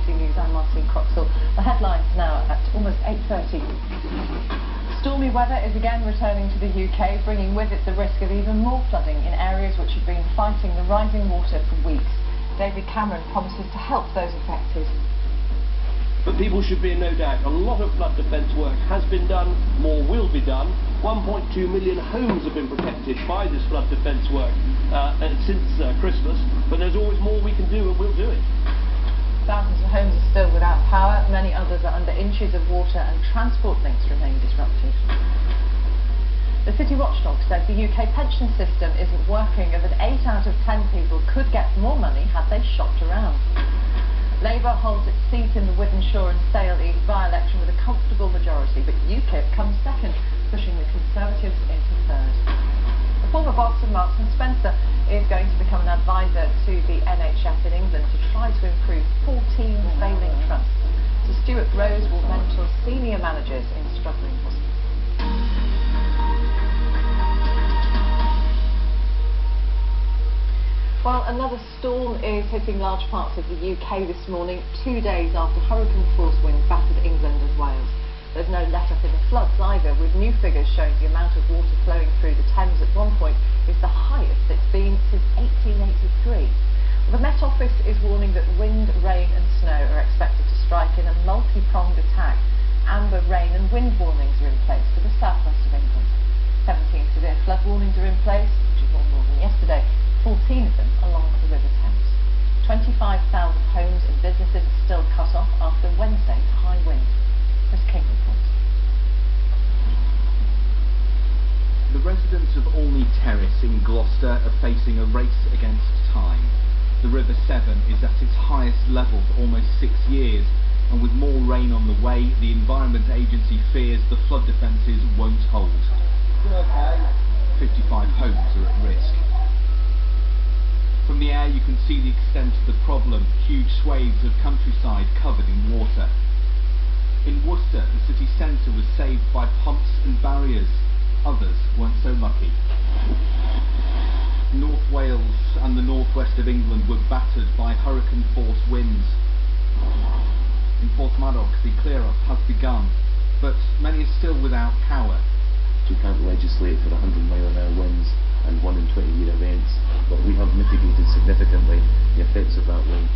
BBC News, I'm Martin Croxall. The headlines now at almost 8:30. Stormy weather is again returning to the UK, bringing with it the risk of even more flooding in areas which have been fighting the rising water for weeks. David Cameron promises to help those affected. But people should be in no doubt. A lot of flood defence work has been done, more will be done. 1.2 million homes have been protected by this flood defence work since Christmas, but there's always more we can do, and we'll do it. Thousands of homes are still without power, many others are under inches of water, and transport links remain disrupted. The City Watchdog says the UK pension system isn't working, and that 8 out of 10 people could get more money had they shopped around. Labour holds its seat in the Wythenshawe and Sale East by-election with a comfortable majority, but UKIP comes second, pushing the Conservatives into third. The former boss of Marks & Spencer is going to become an advisor to the NHS in England to try to improve 14 failing trusts. So Stuart Rose will mentor senior managers in struggling hospitals. Well, another storm is hitting large parts of the UK this morning, 2 days after hurricane force wind battered England and Wales. There's no let-up in the floods either, with new figures showing the amount of water flowing through the Thames at one point is the highest it's been since 1883. The Met Office is warning that wind, rain and snow are expected to strike in a multi-pronged attack. Amber rain and wind warnings are in place for the southwest of England. 17 severe flood warnings are in place, which is one more than yesterday. 14 of them along the River Thames. 25,000 homes and businesses are still cut off after Wednesday's high wind. Chris King reports. The residents of Olney Terrace in Gloucester are facing a race against time. The River Severn is at its highest level for almost 6 years, and with more rain on the way, the Environment Agency fears the flood defences won't hold. 55 homes are at risk. From the air you can see the extent of the problem, huge swathes of countryside covered in water. In Worcester, the city centre was saved by pumps and barriers. Others weren't so lucky. North Wales and the northwest of England were battered by hurricane-force winds. In Porthmadog, the clear-up has begun, but many are still without power. We can't legislate for 100-mile-an-hour winds and 1 in 20-year events, but we have mitigated significantly the effects of that wind.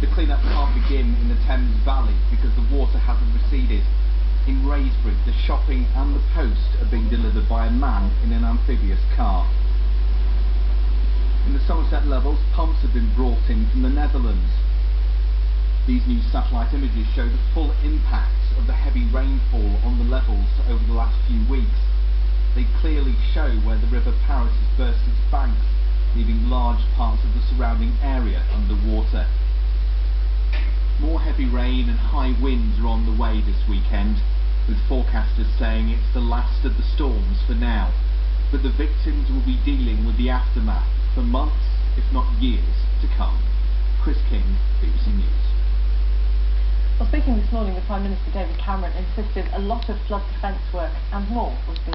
The clean-up can't begin in the Thames Valley because the water hasn't receded. In Raysbury, the shopping and the post are being delivered by a man in an amphibious car. In the Somerset levels, pumps have been brought in from the Netherlands. These new satellite images show the full impact of the heavy rainfall on the levels over the last few weeks. They clearly show where the River Paris has burst its banks, leaving large parts of the surrounding area underwater. More heavy rain and high winds are on the way this weekend, with forecasters saying it's the last of the storms for now. But the victims will be dealing with the aftermath for months, if not years, to come. Chris King, BBC News. Well, speaking this morning, the Prime Minister David Cameron insisted a lot of flood defence work and more was being